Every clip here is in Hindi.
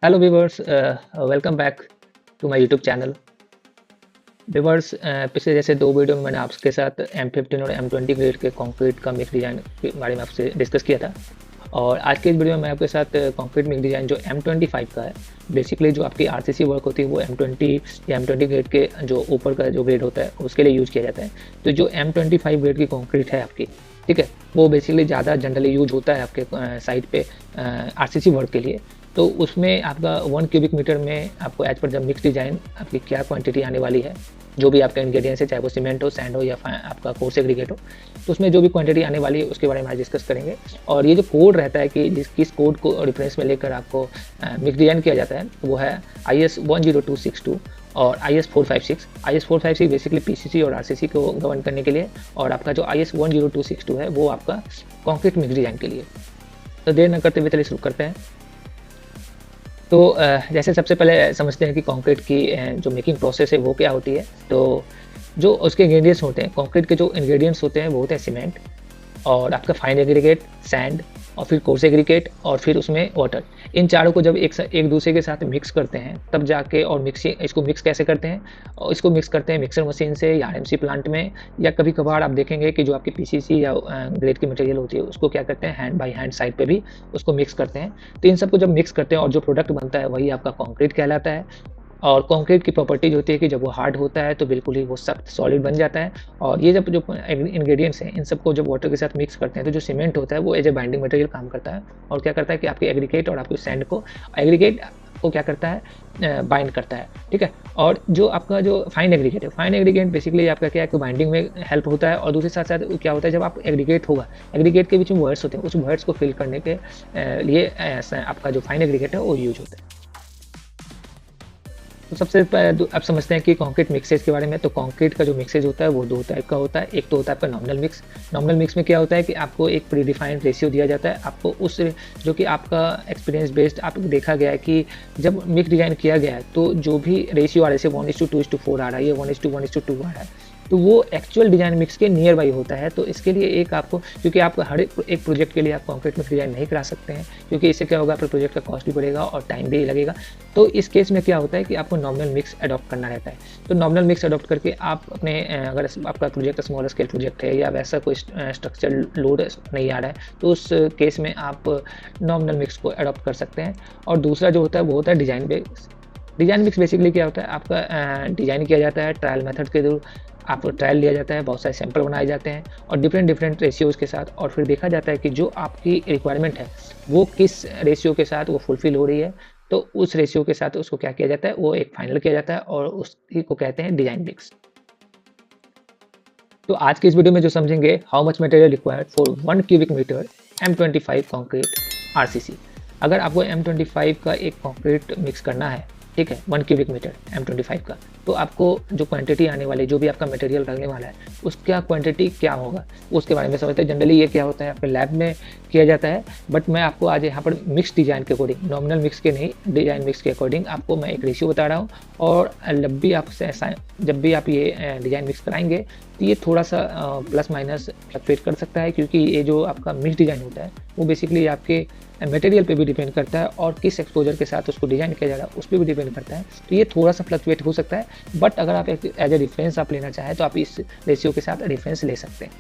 Hello viewers, welcome back to my YouTube channel. Viewers, पिछले जैसे दो वीडियो में मैंने आपके साथ M15 और M20 ग्रेड के कंक्रीट का मिक्स डिज़ाइन के बारे में आपसे डिस्कस किया था। और आज के इस वीडियो में मैं आपके साथ कंक्रीट मिक्स डिज़ाइन जो M25 का है, बेसिकली जो आपकी आरसीसी वर्क होती है वो M20 या M20 ग्रेड के जो ऊपर का जो ग्रेड होता है उसके लिए यूज़ किया जाता है। तो जो M25 ग्रेड की कंक्रीट है आपकी, ठीक है, वो बेसिकली ज़्यादा जनरली यूज होता है आपके साइट पे आरसीसी वर्क के लिए। तो उसमें आपका 1 क्यूबिक मीटर में आपको as per the mix design आपकी क्या क्वांटिटी आने वाली है, जो भी आपका इंग्रेडिएंट्स है, चाहे वो सीमेंट हो, सैंड हो या आपका कोर्स एग्रीगेट हो, तो उसमें जो भी क्वांटिटी आने वाली है उसके बारे में आज डिस्कस करेंगे। और ये जो कोड रहता है कि किस कोड को रेफरेंस में लेकर आपको मिक्स डिज़ाइन किया जाता है, वो है IS 10262 और IS 456। IS 456 बेसिकली पीसीसी और आरसीसी को गवर्न करने के लिए, और आपका जो IS 10262 है वो आपका कॉन्क्रीट मिक्स डिज़ाइन के लिए। तो देर न करते हुए चलिए शुरू करते हैं। तो जैसे सबसे पहले समझते हैं कि कंक्रीट की जो मेकिंग प्रोसेस है वो क्या होती है। तो जो उसके इंग्रेडिएंट्स होते हैं, कंक्रीट के जो इंग्रेडिएंट्स होते हैं वो होते हैं सीमेंट और आपका फाइन एग्रीगेट, सैंड और फिर कोर्स एग्रीगेट और फिर उसमें वाटर। इन चारों को जब एक दूसरे के साथ मिक्स करते हैं तब जाके, और इसको मिक्स कैसे करते हैं, और इसको मिक्स करते हैं मिक्सर मशीन से या आरएमसी प्लांट में, या कभी कभार आप देखेंगे कि जो आपकी पीसीसी या ग्रेड की मटेरियल होती है उसको क्या करते हैं, हैंड बाई हैंड साइड पे भी उसको मिक्स करते हैं। तो इन सबको जब मिक्स करते हैं और जो प्रोडक्ट बनता है वही आपका कॉन्क्रीट कहलाता है। और कंक्रीट की प्रॉपर्टीज होती है कि जब वो हार्ड होता है तो बिल्कुल ही वो सख्त सॉलिड बन जाता है। और ये जब जो इंग्रेडिएंट्स हैं इन सबको जब वाटर के साथ मिक्स करते हैं तो जो सीमेंट होता है वो एज ए बाइंडिंग मटेरियल काम करता है, और क्या करता है कि आपके एग्रीगेट और आपके सैंड को, एग्रीगेट को क्या करता है, बाइंड करता है, ठीक है। और जो आपका जो फाइन एग्रीगेट है, फाइन एग्रीगेट बेसिकली आपका क्या है कि बाइंडिंग में हेल्प होता है। और दूसरे साथ साथ क्या होता है, जब आप एग्रीगेट होगा, एग्रीगेट के बीच में वर्ड्स होते हैं, उस वर्ड्स को फिल करने के लिए आपका जो फाइन एग्रीगेट है वो यूज होता है। तो सबसे अब समझते हैं कि कंक्रीट मिक्सेज के बारे में। तो कंक्रीट का जो मिक्सेज होता है वो दो टाइप का होता है। एक तो होता है आपका नॉमिनल मिक्स। नॉमिनल मिक्स में क्या होता है कि आपको एक प्री डिफाइंड रेशियो दिया जाता है, आपको उस जो कि आपका एक्सपीरियंस बेस्ड आप देखा गया है कि जब मिक्स डिज़ाइन किया गया है तो जो भी रेशियो आ रहा है, जैसे 1:2:4 आ रहा है, ये 1:1:2 आ रहा है, तो वो एक्चुअल डिज़ाइन मिक्स के नियर बाई होता है। तो इसके लिए एक आपको, क्योंकि आप हर एक प्रोजेक्ट के लिए आप कंक्रीट मिक्स डिज़ाइन नहीं करा सकते हैं, क्योंकि इससे क्या होगा, आपके प्रोजेक्ट का कॉस्ट भी बढ़ेगा और टाइम भी लगेगा। तो इस केस में क्या होता है कि आपको नॉमिनल मिक्स अडॉप्ट करना रहता है। तो नॉमिनल मिक्स अडॉप्ट करके आप अपने अगर आपका प्रोजेक्ट स्मॉल स्केल प्रोजेक्ट है या वैसा कोई स्ट्रक्चर लोड नहीं आ रहा है, तो उस केस में आप नॉमिनल मिक्स को अडॉप्ट कर सकते हैं। और दूसरा जो होता है वो होता है design mix. Design mix basically क्या होता है, आपका डिज़ाइन किया जाता है ट्रायल मेथड के थ्रू, आपको ट्रायल लिया जाता है, बहुत सारे सैंपल बनाए जाते हैं और डिफरेंट रेशियोज़ के साथ, और फिर देखा जाता है कि जो आपकी रिक्वायरमेंट है वो किस रेशियो के साथ वो फुलफिल हो रही है। तो उस रेशियो के साथ उसको क्या किया जाता है, वो एक फाइनल किया जाता है और उसी को कहते हैं डिज़ाइन मिक्स। तो आज की इस वीडियो में जो समझेंगे, how much material required for 1 cubic metre M25 concrete RCC. अगर आपको M25 का एक कंक्रीट मिक्स करना है, ठीक है, 1 क्यूबिक मीटर M25 का, तो आपको जो क्वांटिटी आने वाली, जो भी आपका मटेरियल लगने वाला है उसका क्वांटिटी क्या होगा उसके बारे में समझते हैं। जनरली ये क्या होता है, आपके लैब में किया जाता है, बट मैं आपको आज यहाँ पर मिक्स डिज़ाइन के अकॉर्डिंग, नॉमिनल मिक्स के नहीं, डिज़ाइन मिक्स के अकॉर्डिंग आपको मैं एक रेशियो बता रहा हूँ। और जब भी आप ये डिज़ाइन मिक्स कराएंगे तो ये थोड़ा सा प्लस माइनस फ्लक्चुएट कर सकता है, क्योंकि ये जो आपका मिक्स डिज़ाइन होता है वो बेसिकली आपके मटेरियल पे भी डिपेंड करता है और किस एक्सपोजर के साथ उसको डिज़ाइन किया जा रहा है उस पर भी डिपेंड करता है। तो ये थोड़ा सा फ्लक्चुएट हो सकता है, बट अगर आप एज ए रेफरेंस आप लेना चाहें तो आप इस रेशियो के साथ रेफरेंस ले सकते हैं।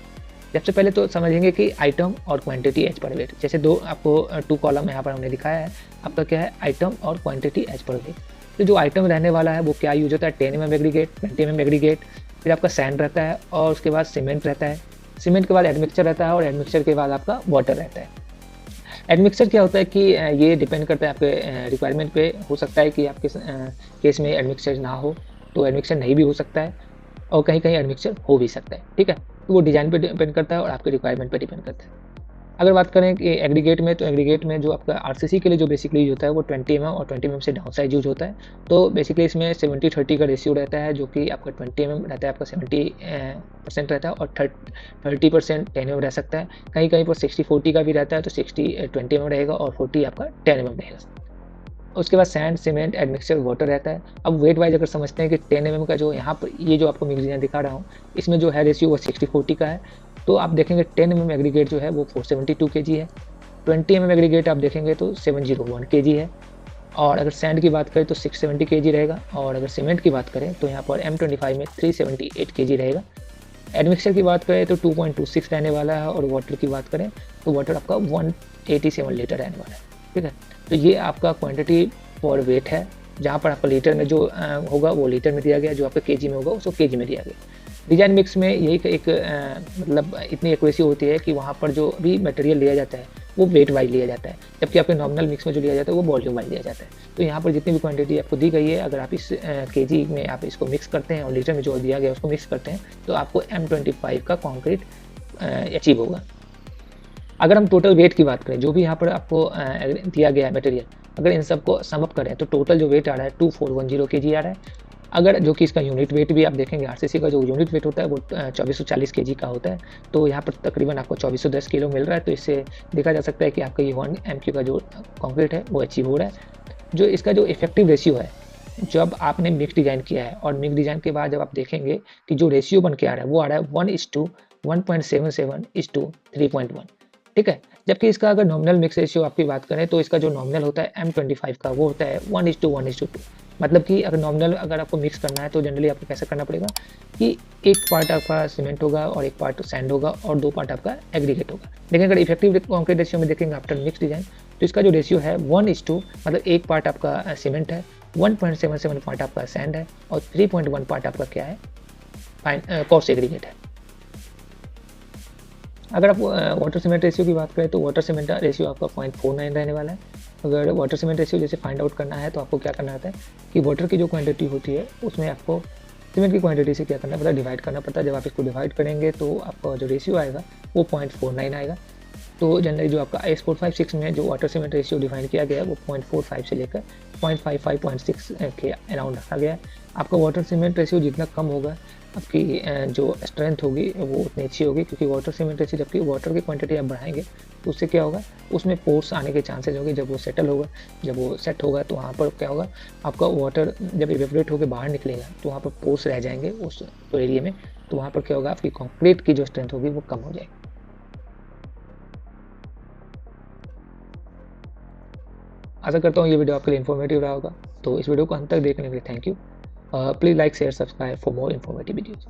सबसे पहले तो समझेंगे कि आइटम और क्वांटिटी एज पर वेट। जैसे दो आपको 2 कॉलम यहाँ पर हमने दिखाया है, आपका क्या है, आइटम और क्वांटिटी एज पर वेट। तो जो आइटम रहने वाला है वो क्या यूज होता है, 10 mm एग्रीगेट, 20 mm एग्रीगेट, फिर आपका सैंड रहता है और उसके बाद सीमेंट रहता है, सीमेंट के बाद एडमिक्सचर रहता है और एडमिक्सचर के बाद आपका वाटर रहता है। एडमिक्सचर क्या होता है कि ये डिपेंड करता है आपके रिक्वायरमेंट पे। हो सकता है कि आपके केस में एडमिक्सचर ना हो तो एडमिक्सचर नहीं भी हो सकता है, और कहीं कहीं एडमिक्सचर हो भी सकता है, ठीक है। तो वो डिज़ाइन पे डिपेंड करता है और आपके रिक्वायरमेंट पे डिपेंड करता है। अगर बात करें कि एग्रीगेट में, तो एग्रीगेट में जो आपका आरसीसी के लिए जो बेसिकली यूज होता है वो 20 mm और 20 mm से डाउन साइज यूज होता है। तो बेसिकली इसमें 70-30 का रेशियो रहता है, जो कि आपका 20 mm रहता है, आपका 70% रहता है और 30% 10 mm रह सकता है। कहीं कहीं पर 60-40 का भी रहता है, तो 60 20 mm रहेगा और 40 आपका 10 mm रहेगा। उसके बाद सैंड, सीमेंट, एडमिक्सचर, वाटर रहता है। अब वेट वाइज अगर समझते हैं कि 10 mm का जो यहाँ पर ये जो आपको मिक्स डिज़ाइन दिखा रहा हूँ, इसमें जो है रेशियो वो 60-40 का है। तो आप देखेंगे 10 mm एग्रीगेट जो है वो 472 kg है, 20 mm एग्रीगेट आप देखेंगे तो 701 kg है, और अगर सैंड की बात करें तो 670 केजी रहेगा, और अगर सीमेंट की बात करें तो यहाँ पर M25 में 378 केजी रहेगा। एडमिक्सचर की बात करें तो 2.26 रहने वाला है, और वाटर की बात करें तो वाटर आपका 187 लीटर रहने वाला है। ठीक है, तो ये आपका क्वांटिटी फॉर वेट है, जहाँ पर आपका लीटर में जो होगा वो लीटर में दिया गया, जो आपका केजी में होगा उसको केजी में दिया गया। डिजाइन मिक्स में यही एक मतलब इतनी एक्यूरेसी होती है कि वहाँ पर जो भी मटेरियल लिया जाता है वो वेट वाइज लिया जाता है, जबकि आपके नॉमिनल मिक्स में जो लिया जाता है वो वॉल्यूम वाइज लिया जाता है। तो यहाँ पर जितनी भी क्वांटिटी आपको दी गई है, अगर आप इस केजी में आप इसको मिक्स करते हैं और लीटर में जो दिया गया है उसको मिक्स करते हैं, तो आपको M25 का कॉन्क्रीट अचीव होगा। अगर हम टोटल वेट की बात करें, जो भी यहाँ पर आपको दिया गया है मटेरियल, अगर इन सबको समअप करें तो टोटल जो वेट आ रहा है 2410 kg आ रहा है। अगर जो कि इसका यूनिट वेट भी आप देखेंगे, आरसीसी का जो यूनिट वेट होता है वो 2440 kg का होता है, तो यहाँ पर तकरीबन आपको 2410 किलो मिल रहा है। तो इससे देखा जा सकता है कि आपका ये 1 MQ का जो कॉन्क्रीट है वो अचीव हो रहा है। जो इसका जो इफेक्टिव रेशियो है, जब आपने मिक्स डिज़ाइन किया है और मिक्स डिज़ाइन के बाद जब आप देखेंगे कि जो रेशियो बन के आ रहा है वो आ रहा है 1:1.77:3.1। ठीक है, जबकि इसका अगर नॉमिनल मिक्स रेशियो आपकी बात करें तो इसका जो नॉमिनल होता है M25 का वो होता है 1:1:2। मतलब कि अगर नॉमिनल अगर आपको मिक्स करना है तो जनरली आपको कैसे करना पड़ेगा कि एक पार्ट आपका सीमेंट होगा और एक पार्ट सैंड होगा और 2 पार्ट आपका एग्रीगेट होगा। लेकिन अगर इफेक्टिव कॉन्क्रीट रेशियो में देखेंगे आफ्टर मिक्स डिजाइन, तो इसका जो रेशियो है 1:2, मतलब एक पार्ट आपका सीमेंट है, 1.77 पार्ट आपका सैंड है और 3.1 पार्ट आपका क्या है, कोर्स एग्रीगेट है। अगर आप वाटर सीमेंट रेशियो की बात करें तो वाटर सीमेंट रेशियो आपका 0.49 रहने वाला है। अगर वाटर सीमेंट रेशियो जैसे फाइंड आउट करना है तो आपको क्या करना होता है कि वाटर की जो क्वांटिटी होती है उसमें आपको सीमेंट की क्वांटिटी से क्या करना पड़ता है, डिवाइड करना पड़ता है। जब आप इसको डिवाइड करेंगे तो आपका जो रेशियो आएगा वो 0.49 आएगा। तो जनरली जो आपका AS456 में जो वाटर सीमेंट रेशियो डिफाइन किया गया है वो 0.45 से लेकर 0.55-0.6 के अराउंड रखा गया है। आपका वाटर सीमेंट रेशियो जितना कम होगा, आपकी जो स्ट्रेंथ होगी वो उतनी अच्छी होगी, क्योंकि वाटर सीमेंट रेशियो जबकि वाटर की क्वांटिटी आप बढ़ाएंगे तो उससे क्या होगा, उसमें पोर्स आने के चांसेस होंगे। जब वो सेटल होगा, जब वो सेट होगा तो वहाँ पर क्या होगा, आपका वाटर जब इवेपोरेट होकर बाहर निकलेगा तो वहाँ पर पोर्स रह जाएंगे उस एरिया में, तो वहाँ पर क्या होगा, आपकी कॉन्क्रीट की जो स्ट्रेंथ होगी वो कम हो जाएगी। आशा करता हूँ ये वीडियो आपके लिए इन्फॉर्मेटिव रहा होगा। तो इस वीडियो को अंत तक देखने के लिए thank you. Please like share subscribe for more informative videos.